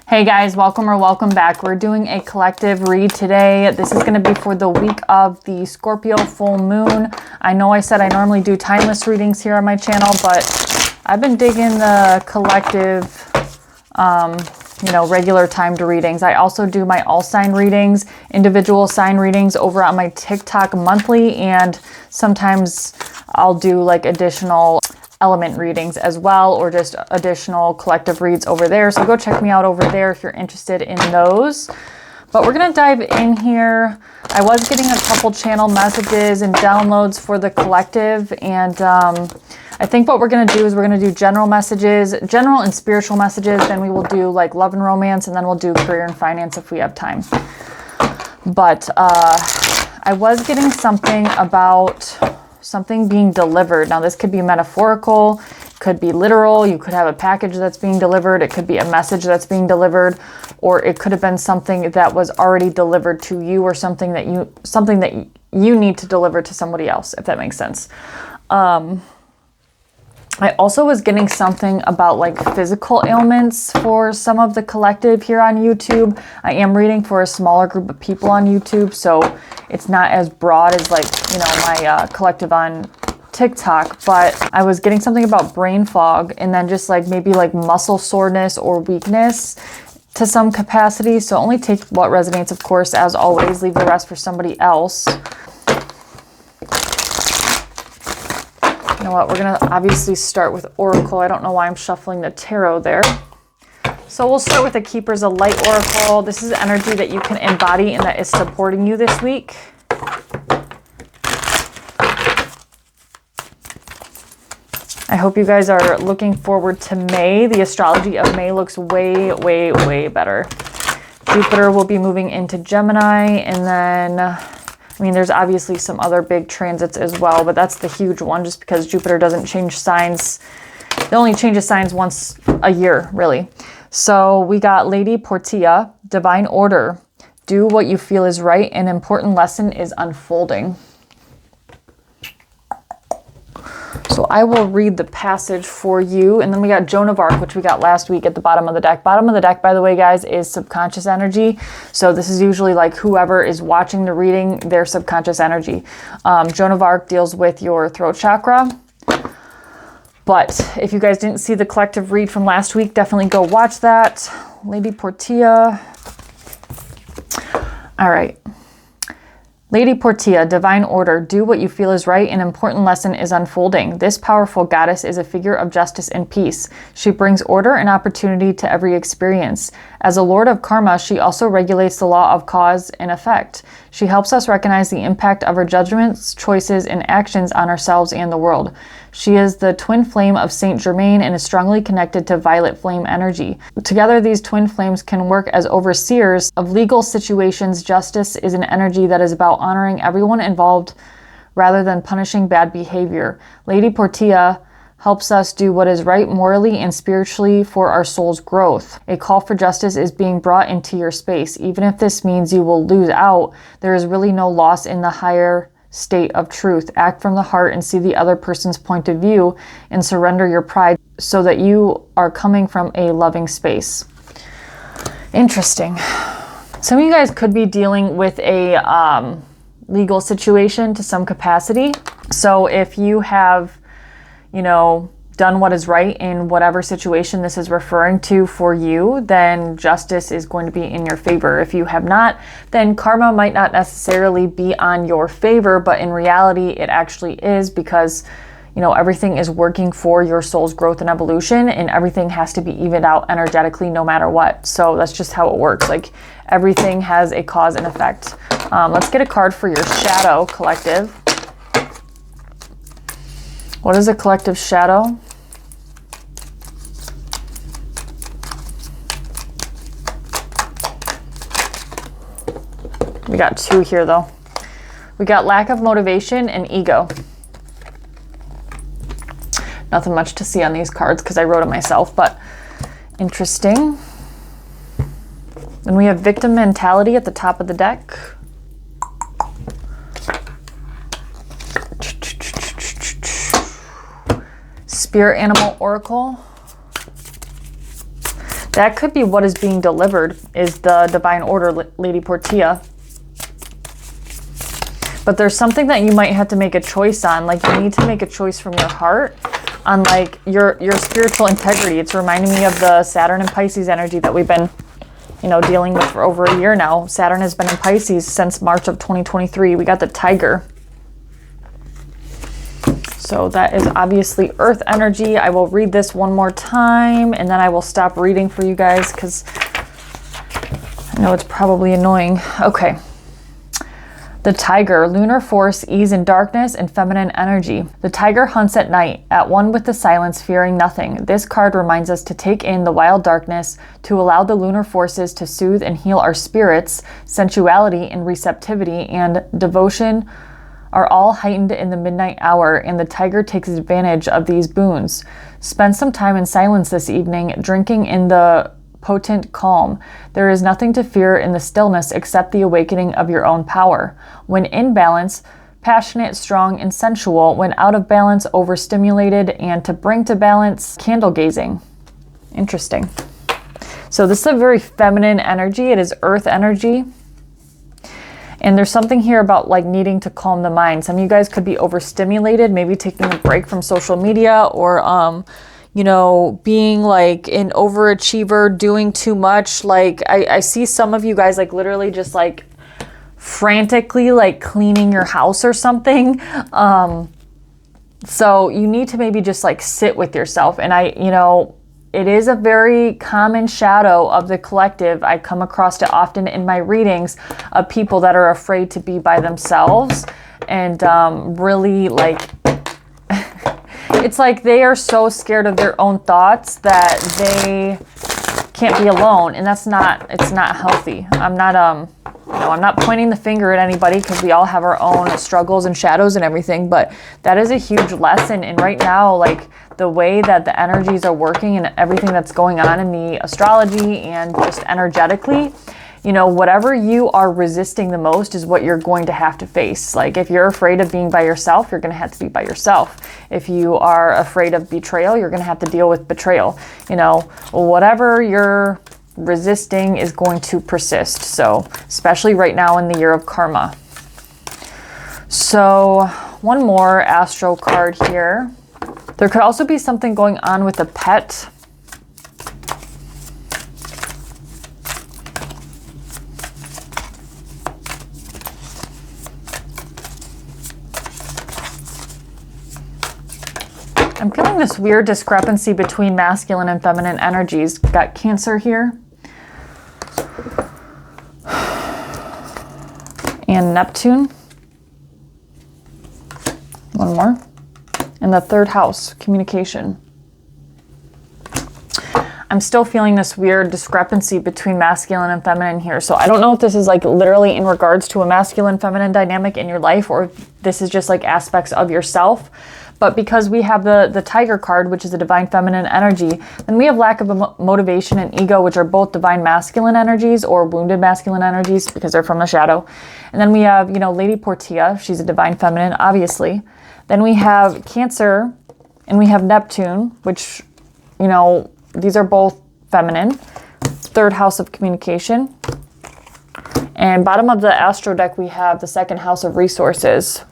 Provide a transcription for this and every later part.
Hey guys, welcome back. We're doing a collective read today. This is going to be for the week of the Scorpio full moon. I know I said I normally do timeless readings here on my channel, but I've been digging the collective, regular timed readings. I also do my all sign readings, individual sign readings over on my TikTok monthly, and sometimes I'll do like additional element readings as well, or just additional collective reads over there. So go check me out over there if you're interested in those. But we're going to dive in here. I was getting a couple channel messages and downloads for the collective, and I think what we're going to do is we're going to do general messages, general and spiritual messages. Then we will do like love and romance, and then we'll do career and finance if we have time. But I was getting something about something being delivered. Now this could be metaphorical, could be literal. You could have a package that's being delivered. It could be a message that's being delivered, or it could have been something that was already delivered to you, or something that you need to deliver to somebody else, if that makes sense. I also was getting something about like physical ailments for some of the collective here on YouTube. I am reading for a smaller group of people on YouTube, so it's not as broad as like, my collective on TikTok, but I was getting something about brain fog, and then just like maybe like muscle soreness or weakness to some capacity. So only take what resonates, of course, as always, leave the rest for somebody else. You know what, we're going to obviously start with Oracle. I don't know why I'm shuffling the tarot there. So we'll start with the Keepers of Light Oracle. This is energy that you can embody and that is supporting you this week. I hope you guys are looking forward to May. The astrology of May looks way, way, way better. Jupiter will be moving into Gemini, and then there's obviously some other big transits as well, but that's the huge one just because Jupiter doesn't change signs. It only changes signs once a year, really. So we got Lady Portia, Divine Order. Do what you feel is right. An important lesson is unfolding. So I will read the passage for you. And then we got Joan of Arc, which we got last week at the bottom of the deck. Bottom of the deck, by the way, guys, is subconscious energy. So this is usually like whoever is watching the reading, their subconscious energy. Joan of Arc deals with your throat chakra. But if you guys didn't see the collective read from last week, definitely go watch that. Lady Portia. All right. Lady Portia, Divine Order, do what you feel is right. An important lesson is unfolding. This powerful goddess is a figure of justice and peace. She brings order and opportunity to every experience. As a lord of karma, she also regulates the law of cause and effect. She helps us recognize the impact of our judgments, choices, and actions on ourselves and the world. She is the twin flame of Saint Germain and is strongly connected to violet flame energy. Together, these twin flames can work as overseers of legal situations. Justice is an energy that is about honoring everyone involved rather than punishing bad behavior. Lady Portia helps us do what is right morally and spiritually for our soul's growth. A call for justice is being brought into your space. Even if this means you will lose out, there is really no loss in the higher state of truth. Act from the heart and see the other person's point of view, and surrender your pride so that you are coming from a loving space. Interesting. Some of you guys could be dealing with a legal situation to some capacity. So if you have, done what is right in whatever situation this is referring to for you, then justice is going to be in your favor. If you have not, then karma might not necessarily be on your favor, but in reality, it actually is, because everything is working for your soul's growth and evolution, and everything has to be evened out energetically no matter what. So that's just how it works. Like, everything has a cause and effect. Let's get a card for your shadow collective. What is a collective shadow? We got two here, though. We got lack of motivation and ego. Nothing much to see on these cards because I wrote it myself, but interesting. Then we have victim mentality at the top of the deck. Spirit Animal Oracle. That could be what is being delivered, is the divine order, Lady Portia. But there's something that you might have to make a choice on. Like, you need to make a choice from your heart on, like, your spiritual integrity. It's reminding me of the Saturn and Pisces energy that we've been, you know, dealing with for over a year now. Saturn has been in Pisces since March of 2023. We got the tiger. So that is obviously earth energy. I will read this one more time and then I will stop reading for you guys because I know it's probably annoying. Okay. The tiger, lunar force, ease in darkness, and feminine energy. The tiger hunts at night, at one with the silence, fearing nothing. This card reminds us to take in the wild darkness, to allow the lunar forces to soothe and heal our spirits. Sensuality and receptivity and devotion are all heightened in the midnight hour, and the tiger takes advantage of these boons. Spend some time in silence this evening, drinking in the potent calm. There is nothing to fear in the stillness except the awakening of your own power. When in balance, passionate, strong, and sensual. When out of balance, overstimulated, and to bring to balance, candle gazing. Interesting. So this is a very feminine energy. It is earth energy. And there's something here about like needing to calm the mind. Some of you guys could be overstimulated, maybe taking a break from social media, or you know, being like an overachiever, doing too much. Like I see some of you guys like literally just like frantically like cleaning your house or something. So you need to maybe just like sit with yourself. And you know, it is a very common shadow of the collective. I come across it often in my readings of people that are afraid to be by themselves and really like, it's like they are so scared of their own thoughts that they can't be alone. And it's not healthy. I'm not, you know, I'm not pointing the finger at anybody because we all have our own struggles and shadows and everything, but that is a huge lesson. And right now, like the way that the energies are working and everything that's going on in the astrology and just energetically, you know, whatever you are resisting the most is what you're going to have to face. Like if you're afraid of being by yourself, you're going to have to be by yourself. If you are afraid of betrayal, you're going to have to deal with betrayal. You know, whatever you're resisting is going to persist. So especially right now in the year of karma. So one more astro card here. There could also be something going on with a pet. I'm feeling this weird discrepancy between masculine and feminine energies. Got Cancer here. And Neptune. One more. And the third house, communication. I'm still feeling this weird discrepancy between masculine and feminine here. So I don't know if this is like literally in regards to a masculine feminine dynamic in your life, or if this is just like aspects of yourself. But because we have the tiger card, which is a divine feminine energy, then we have lack of motivation and ego, which are both divine masculine energies or wounded masculine energies because they're from the shadow. And then we have, you know, Lady Portia. She's a divine feminine, obviously. Then we have Cancer and we have Neptune, which, you know, these are both feminine. Third house of communication. And bottom of the astro deck, we have the second house of resources.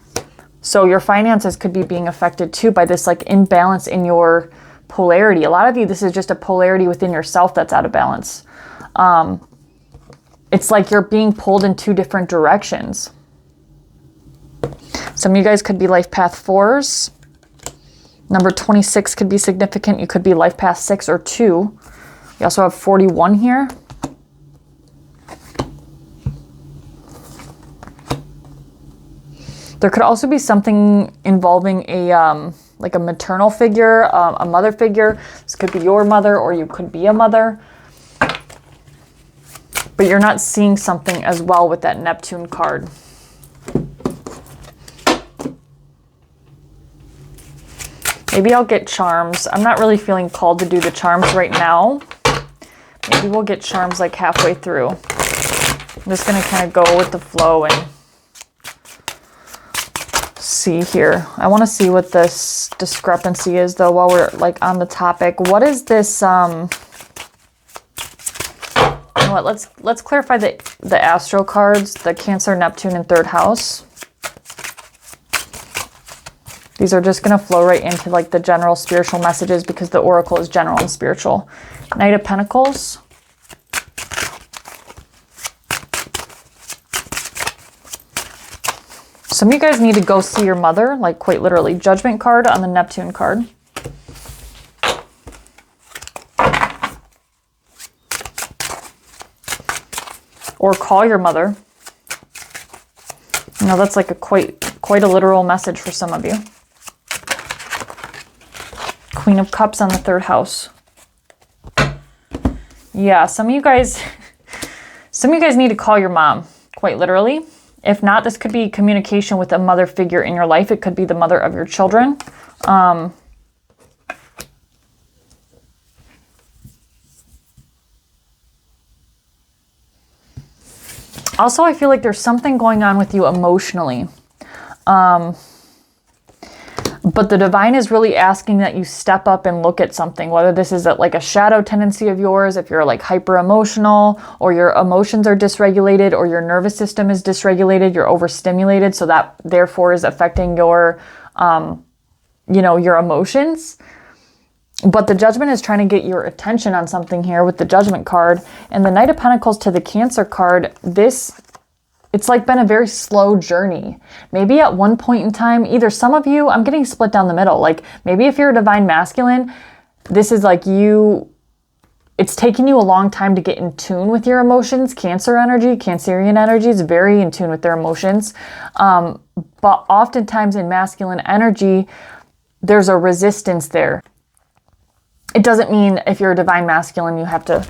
So your finances could be being affected too by this like imbalance in your polarity. A lot of you, this is just a polarity within yourself that's out of balance. It's like you're being pulled in two different directions. Some of you guys could be life path 4s. Number 26 could be significant. You could be life path 6 or 2. You also have 41 here. There could also be something involving a like a maternal figure, a mother figure. This could be your mother, or you could be a mother. But you're not seeing something as well with that Neptune card. Maybe I'll get charms. I'm not really feeling called to do the charms right now. Maybe we'll get charms like halfway through. I'm just going to kind of go with the flow and see here. I want to see what this discrepancy is though while we're like on the topic. What is this know what? Let's clarify the astro cards, the Cancer, Neptune, and third house. These are just going to flow right into like the general spiritual messages because the oracle is general and spiritual. Knight of Pentacles. Some of you guys need to go see your mother, like quite literally. Judgment card on the Neptune card. Or call your mother. You know, that's like a quite a literal message for some of you. Queen of Cups on the third house. Yeah, some of you guys need to call your mom, quite literally. If not, this could be communication with a mother figure in your life. It could be the mother of your children. Also, I feel like there's something going on with you emotionally. But the divine is really asking that you step up and look at something, whether this is like a shadow tendency of yours, if you're like hyper emotional, or your emotions are dysregulated, or your nervous system is dysregulated, you're overstimulated, so that therefore is affecting your, your emotions. But the Judgment is trying to get your attention on something here with the Judgment card. And the Knight of Pentacles to the Cancer card, it's like been a very slow journey. Maybe at one point in time, either some of you, I'm getting split down the middle. Like maybe if you're a divine masculine, this is like it's taken you a long time to get in tune with your emotions. Cancer energy, Cancerian energy is very in tune with their emotions. But oftentimes in masculine energy, there's a resistance there. It doesn't mean if you're a divine masculine, you have to,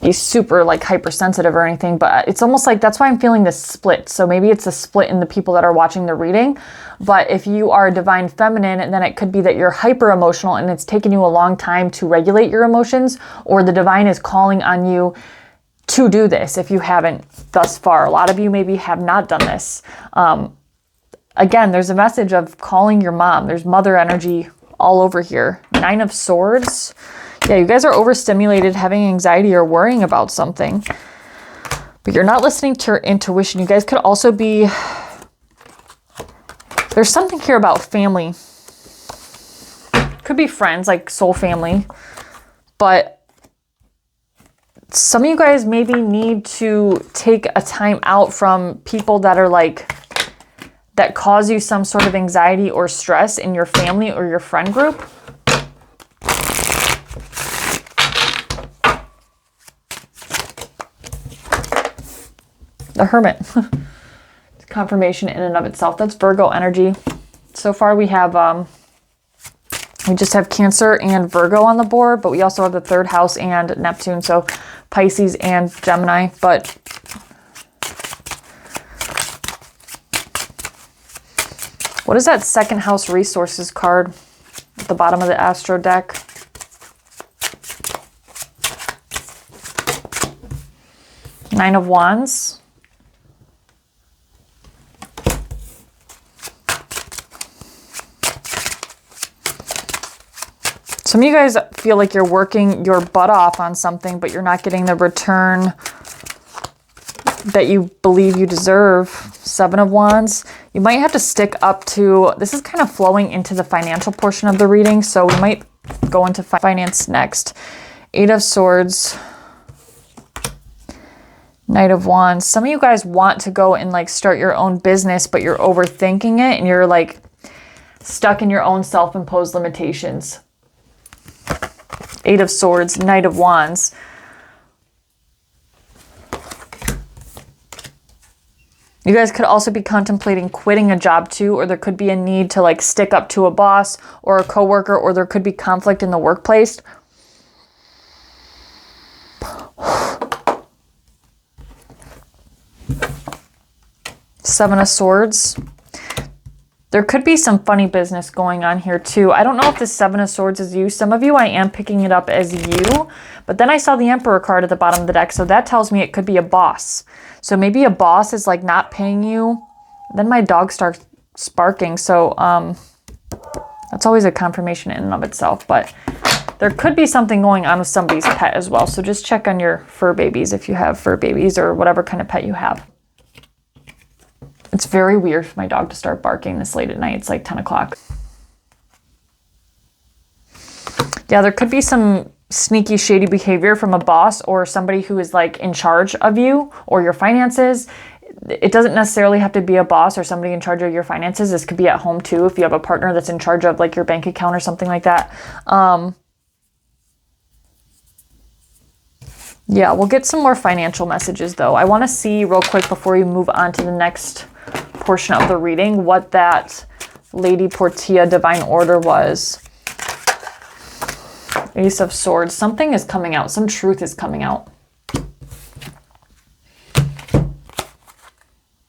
be super like hypersensitive or anything, but it's almost like that's why I'm feeling this split. So maybe it's a split in the people that are watching the reading. But if you are a divine feminine, then it could be that you're hyper emotional and it's taken you a long time to regulate your emotions, or the divine is calling on you to do this if you haven't thus far. A lot of you maybe have not done this. Again, there's a message of calling your mom. There's mother energy all over here. Nine of Swords. Yeah, you guys are overstimulated, having anxiety or worrying about something. But you're not listening to your intuition. You guys could also be... There's something here about family. Could be friends, like soul family. But some of you guys maybe need to take a time out from people that are like... that cause you some sort of anxiety or stress in your family or your friend group. The Hermit. It's confirmation in and of itself. That's Virgo energy. So far we have, we just have Cancer and Virgo on the board, but we also have the third house and Neptune. So Pisces and Gemini. But what is that second house resources card at the bottom of the Astro deck? Nine of Wands. Some of you guys feel like you're working your butt off on something, but you're not getting the return that you believe you deserve. Seven of Wands. You might have to stick up to, this is kind of flowing into the financial portion of the reading, so we might go into finance next. Eight of Swords. Knight of Wands. Some of you guys want to go and like start your own business, but you're overthinking it and you're like stuck in your own self-imposed limitations. Eight of Swords, Knight of Wands. You guys could also be contemplating quitting a job too, or there could be a need to like stick up to a boss or a coworker, or there could be conflict in the workplace. Seven of Swords. There could be some funny business going on here too. I don't know if the Seven of Swords is you. Some of you, I am picking it up as you. But then I saw the Emperor card at the bottom of the deck. So that tells me it could be a boss. So maybe a boss is like not paying you. Then my dog starts barking. So that's always a confirmation in and of itself. But There could be something going on with somebody's pet as well. So just check on your fur babies if you have fur babies or whatever kind of pet you have. It's very weird for my dog to start barking this late at night. It's like 10 o'clock. Yeah, there could be some sneaky, shady behavior from a boss or somebody who is like in charge of you or your finances. It doesn't necessarily have to be a boss or somebody in charge of your finances. This could be at home too if you have a partner that's in charge of like your bank account or something like that. Yeah, we'll get some more financial messages though. I want to see real quick before we move on to the next portion of the reading what that Lady Portia Divine Order was. Ace of Swords. Something is coming out. Some truth is coming out.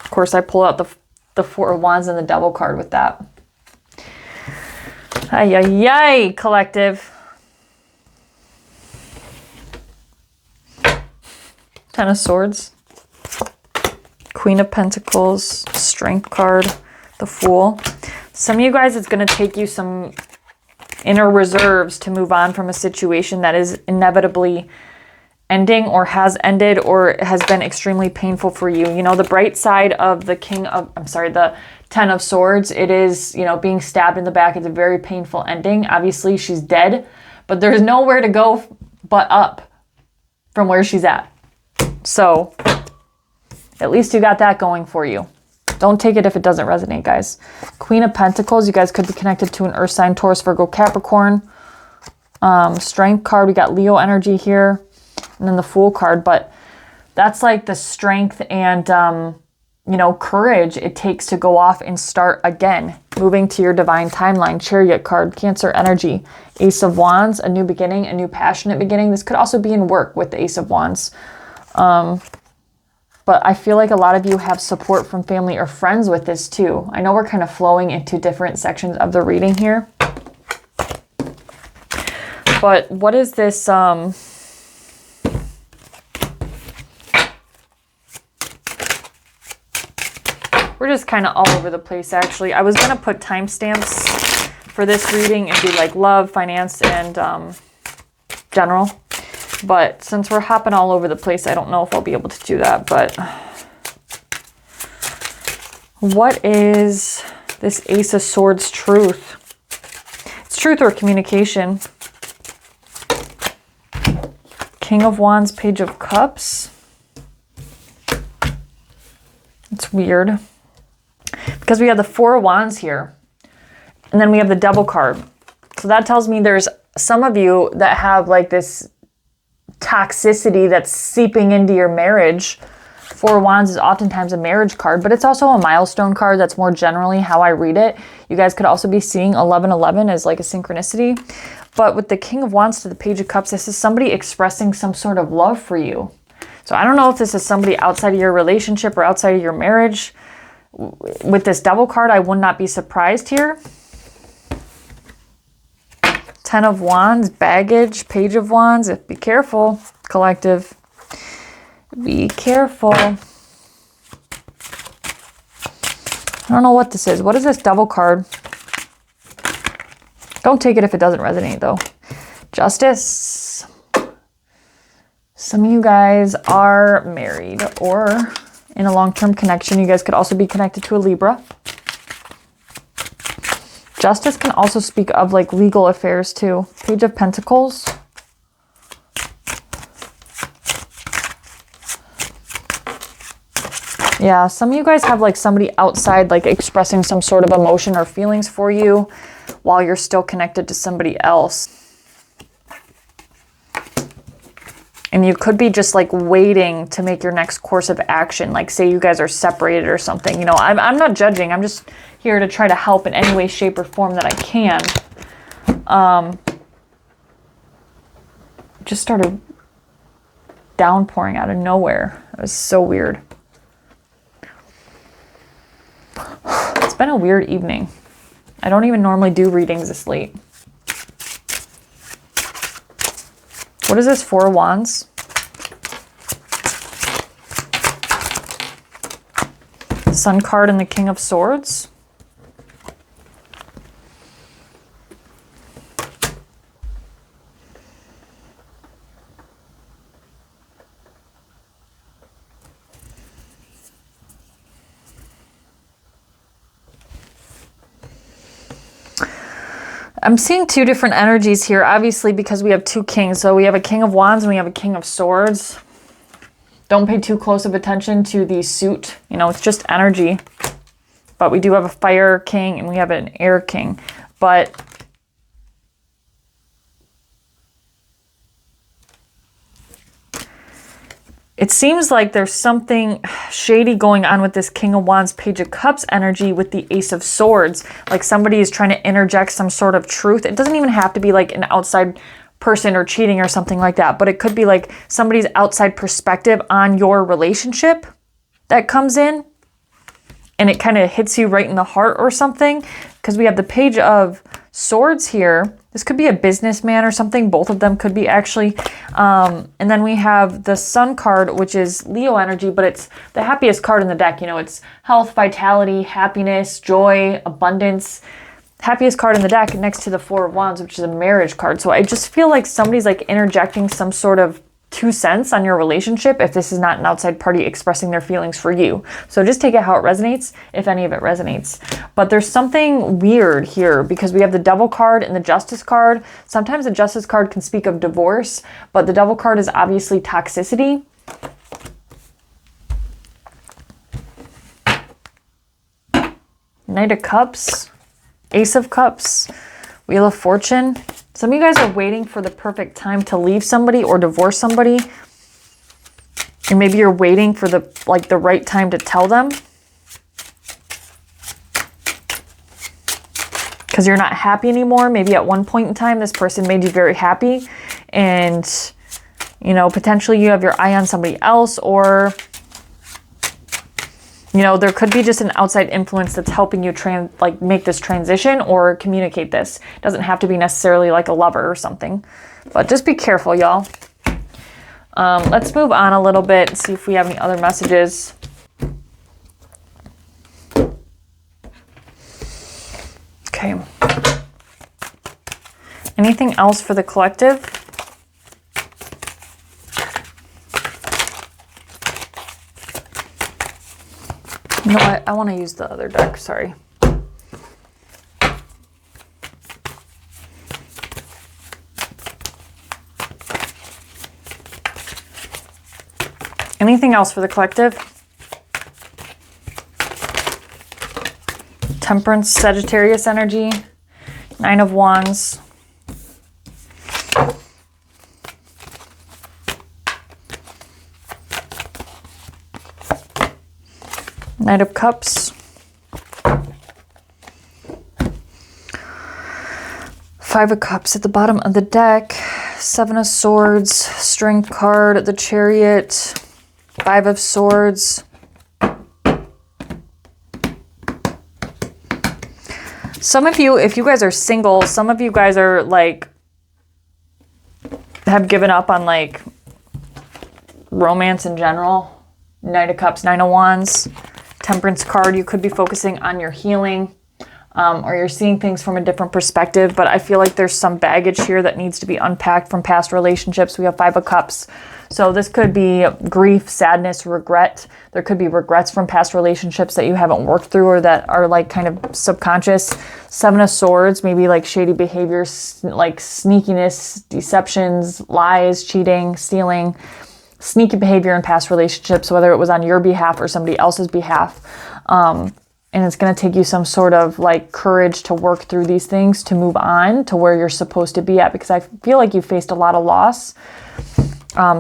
Of course, I pull out the Four of Wands and the Devil card with that. Ay, ay, ay, collective. Ten of Swords. Queen of Pentacles. Strength card. The Fool. Some of you guys, it's going to take you some inner reserves to move on from a situation that is inevitably ending or has ended or has been extremely painful for you. You know, the bright side of the the Ten of Swords, it is, you know, being stabbed in the back. It's a very painful ending. Obviously, she's dead, but there's nowhere to go but up from where she's at. So at least you got that going for you. Don't take it if it doesn't resonate, guys. Queen of Pentacles. You guys could be connected to an Earth sign, Taurus, Virgo, Capricorn. Strength card. We got Leo energy here. And then the Fool card. But that's like the strength and, you know, courage it takes to go off and start again. Moving to your divine timeline. Chariot card. Cancer energy. Ace of Wands. A new beginning. A new passionate beginning. This could also be in work with the Ace of Wands. But I feel like a lot of you have support from family or friends with this too. I know we're kind of flowing into different sections of the reading here. But what is this? We're just kind of all over the place, actually. I was going to put timestamps for this reading and do like love, finance, and general. But since we're hopping all over the place, I don't know if I'll be able to do that. But what is this Ace of Swords truth? It's truth or communication. King of Wands, Page of Cups. It's weird. Because we have the Four of Wands here. And then we have the Devil card. So that tells me there's some of you that have like this toxicity that's seeping into your marriage. Four of Wands is oftentimes a marriage card, but it's also a milestone card. That's more generally how I read it. You guys could also be seeing 1111 as like a synchronicity. But with the King of Wands to the Page of Cups, this is somebody expressing some sort of love for you. So I don't know if this is somebody outside of your relationship or outside of your marriage. With this Devil card, I would not be surprised here. Ten of Wands, baggage, Page of Wands. Be careful, collective. Be careful. I don't know what this is. What is this Devil card? Don't take it if it doesn't resonate, though. Justice. Some of you guys are married or in a long-term connection. You guys could also be connected to a Libra. Justice can also speak of like legal affairs too. Page of Pentacles. Yeah, some of you guys have like somebody outside like expressing some sort of emotion or feelings for you while you're still connected to somebody else. And you could be just like waiting to make your next course of action. Like say you guys are separated or something. You know, I'm not judging. I'm just here to try to help in any way, shape, or form that I can. Just started downpouring out of nowhere. It was so weird. It's been a weird evening. I don't even normally do readings this late. What is this? Four of Wands. Sun card and the King of Swords. I'm seeing two different energies here, obviously, because we have two kings. So we have a King of Wands and we have a King of Swords. Don't pay too close of attention to the suit. You know, it's just energy. But we do have a Fire King and we have an Air King. But it seems like there's something shady going on with this King of Wands, Page of Cups energy with the Ace of Swords. Like somebody is trying to interject some sort of truth. It doesn't even have to be like an outside person or cheating or something like that, but it could be like somebody's outside perspective on your relationship that comes in and it kind of hits you right in the heart or something. Because we have the Page of Swords here. This could be a businessman or something. Both of them could be actually. And then we have the Sun card, which is Leo energy, but it's the happiest card in the deck. You know, it's health, vitality, happiness, joy, abundance. Happiest card in the deck next to the Four of Wands, which is a marriage card. So I just feel like somebody's like interjecting some sort of 2 cents on your relationship if this is not an outside party expressing their feelings for you. So just take it how it resonates, if any of it resonates. But there's something weird here because we have the Devil card and the Justice card. Sometimes the Justice card can speak of divorce, but the Devil card is obviously toxicity. Knight of Cups, Ace of Cups, Wheel of Fortune. Some of you guys are waiting for the perfect time to leave somebody or divorce somebody. And maybe you're waiting for the right time to tell them. Because you're not happy anymore. Maybe at one point in time, this person made you very happy. And, you know, potentially you have your eye on somebody else, or you know, there could be just an outside influence that's helping you make this transition or communicate this. It doesn't have to be necessarily like a lover or something, but just be careful, y'all. Let's move on a little bit and see if we have any other messages. Okay. Anything else for the collective? You know what? I want to use the other deck. Sorry. Anything else for the collective? Temperance, Sagittarius energy, Nine of Wands. Knight of Cups. Five of Cups at the bottom of the deck. Seven of Swords, Strength card, the Chariot, Five of Swords. Some of you, if you guys are single, some of you guys are like, have given up on like romance in general. Knight of Cups, Nine of Wands. Temperance card, you could be focusing on your healing, or you're seeing things from a different perspective, but I feel like there's some baggage here that needs to be unpacked from past relationships. We have Five of Cups. So this could be grief, sadness, regret. There could be regrets from past relationships that you haven't worked through or that are like kind of subconscious. Seven of Swords, maybe like shady behaviors, like sneakiness, deceptions, lies, cheating, stealing, sneaky behavior in past relationships, whether it was on your behalf or somebody else's behalf. And it's going to take you some sort of like courage to work through these things, to move on to where you're supposed to be at, because I feel like you faced a lot of loss.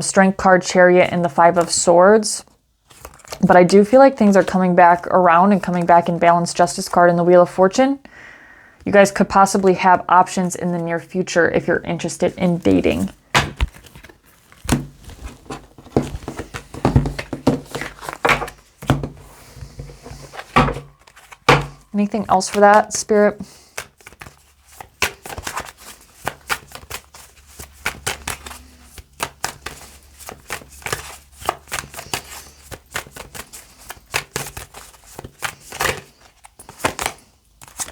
Strength card, Chariot, and the Five of Swords. But I do feel like things are coming back around and coming back in balance. Justice card and the Wheel of Fortune. You guys could possibly have options in the near future if you're interested in dating. Anything else for that, Spirit?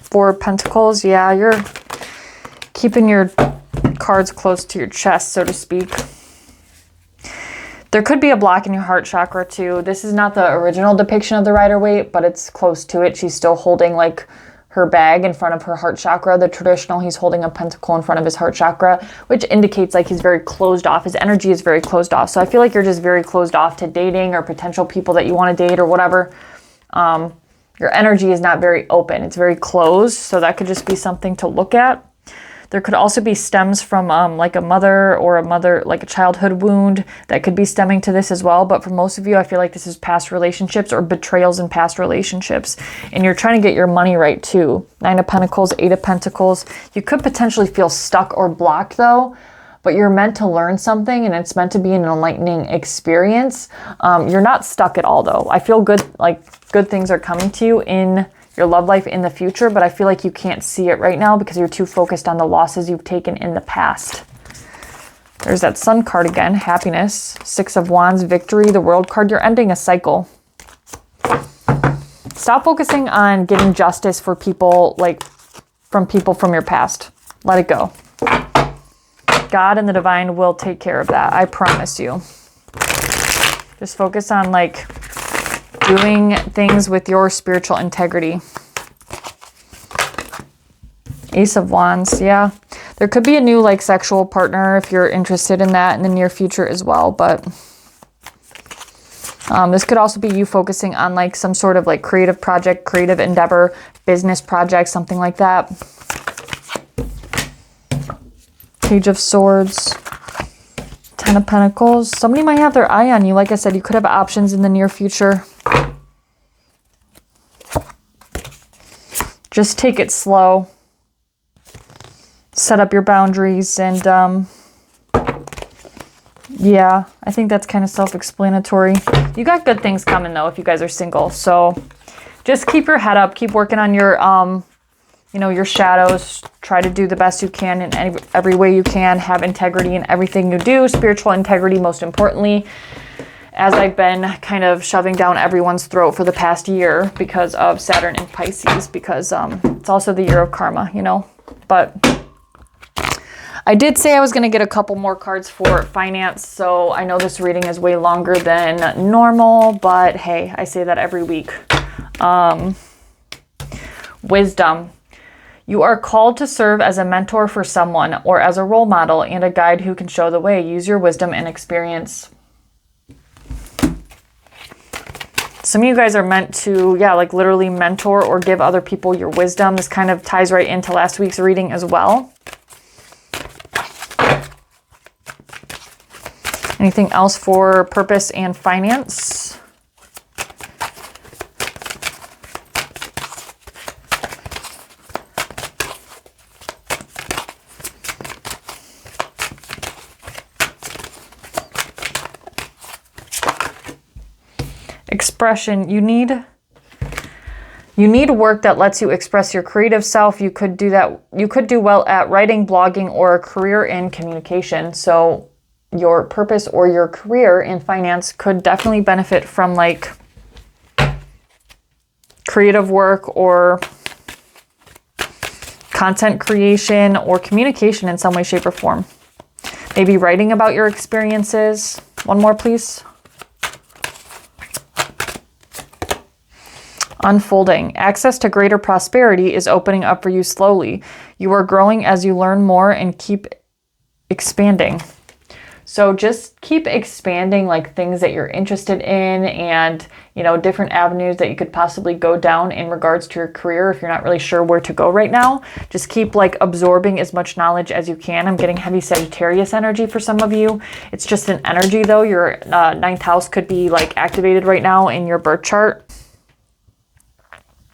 Four of Pentacles. Yeah, you're keeping your cards close to your chest, so to speak. There could be a block in your heart chakra too. This is not the original depiction of the Rider-Waite, but it's close to it. She's still holding like her bag in front of her heart chakra. The traditional, he's holding a pentacle in front of his heart chakra, which indicates like he's very closed off. His energy is very closed off. So I feel like you're just very closed off to dating or potential people that you want to date or whatever. Your energy is not very open. It's very closed. So that could just be something to look at. There could also be stems from like a mother, like a childhood wound that could be stemming to this as well. But for most of you, I feel like this is past relationships or betrayals in past relationships. And you're trying to get your money right too. 9 of Pentacles, 8 of Pentacles. You could potentially feel stuck or blocked though, but you're meant to learn something and it's meant to be an enlightening experience. You're not stuck at all though. I feel good, like good things are coming to you in your love life in the future, but I feel like you can't see it right now because you're too focused on the losses you've taken in the past. There's that Sun card again, happiness, 6 of Wands, victory, the World card. You're ending a cycle. Stop focusing on getting justice for people, like from people from your past. Let it go. God and the divine will take care of that. I promise you. Just focus on like doing things with your spiritual integrity. Ace of Wands, yeah. There could be a new like sexual partner if you're interested in that in the near future as well. But this could also be you focusing on like some sort of like creative project, creative endeavor, business project, something like that. Page of Swords, 10 of Pentacles. Somebody might have their eye on you. Like I said, you could have options in the near future. Just take it slow. Set up your boundaries and yeah, I think that's kind of self-explanatory. You got good things coming though if you guys are single. So just keep your head up, keep working on your you know, your shadows. Try to do the best you can in every way you can. Have integrity in everything you do. Spiritual integrity most importantly. As I've been kind of shoving down everyone's throat for the past year because of Saturn in Pisces, because it's also the year of karma, you know. But I did say I was going to get a couple more cards for finance, so I know this reading is way longer than normal, but hey, I say that every week. Wisdom. You are called to serve as a mentor for someone or as a role model and a guide who can show the way. Use your wisdom and experience. Some of you guys are meant to, yeah, like literally mentor or give other people your wisdom. This kind of ties right into last week's reading as well. Anything else for purpose and finance? Expression. You need work that lets you express your creative self. You could do that. You could do well at writing, blogging, or a career in communication. So your purpose or your career in finance could definitely benefit from like creative work or content creation or communication in some way, shape, or form. Maybe writing about your experiences. One more, please. Unfolding. Access to greater prosperity is opening up for you slowly. You are growing as you learn more and keep expanding. So just keep expanding like things that you're interested in and, you know, different avenues that you could possibly go down in regards to your career if you're not really sure where to go right now. Just keep like absorbing as much knowledge as you can. I'm getting heavy Sagittarius energy for some of you. It's just an energy though. Your 9th house could be like activated right now in your birth chart.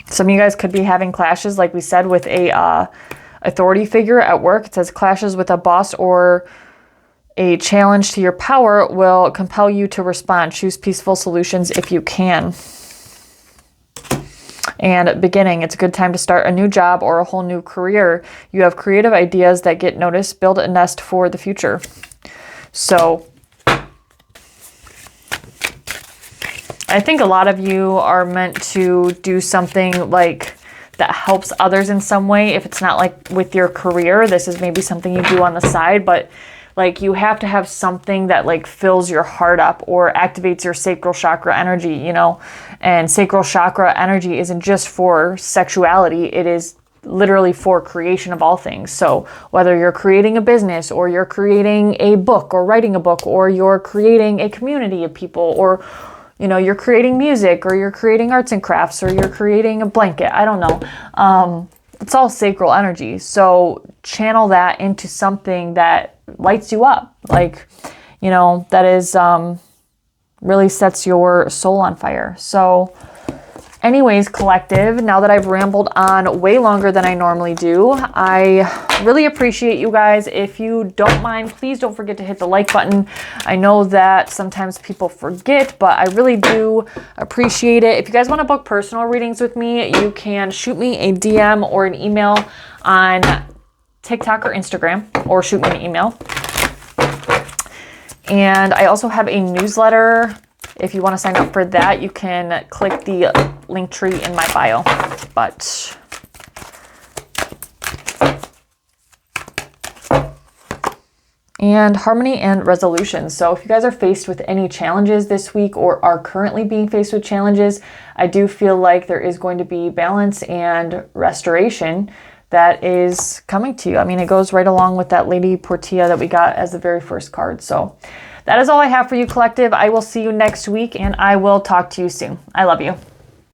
Some of you guys could be having clashes, like we said, with a authority figure at work. It says clashes with a boss or a challenge to your power will compel you to respond. Choose peaceful solutions if you can. And beginning, it's a good time to start a new job or a whole new career. You have creative ideas that get noticed. Build a nest for the future. So I think a lot of you are meant to do something like that helps others in some way. If it's not like with your career, this is maybe something you do on the side, but Like, you have to have something that like fills your heart up or activates your sacral chakra energy, you know. And sacral chakra energy isn't just for sexuality, it is literally for creation of all things. So whether you're creating a business, or you're creating a book, or writing a book, or you're creating a community of people, or, you know, you're creating music, or you're creating arts and crafts, or you're creating a blanket, I don't know. It's all sacral energy. So channel that into something that lights you up, like, you know, that is really sets your soul on fire. So anyways, collective, now that I've rambled on way longer than I normally do, I really appreciate you guys. If you don't mind, please don't forget to hit the like button. I know that sometimes people forget, but I really do appreciate it. If you guys want to book personal readings with me, you can shoot me a DM or an email on TikTok or Instagram, or shoot me an email. And I also have a newsletter. If you want to sign up for that, you can click the link tree in my bio. But and harmony and resolution. So if you guys are faced with any challenges this week, or are currently being faced with challenges, I do feel like there is going to be balance and restoration that is coming to you. I mean, it goes right along with that Lady Portia that we got as the very first card. So that is all I have for you, collective. I will see you next week, and I will talk to you soon. I love you.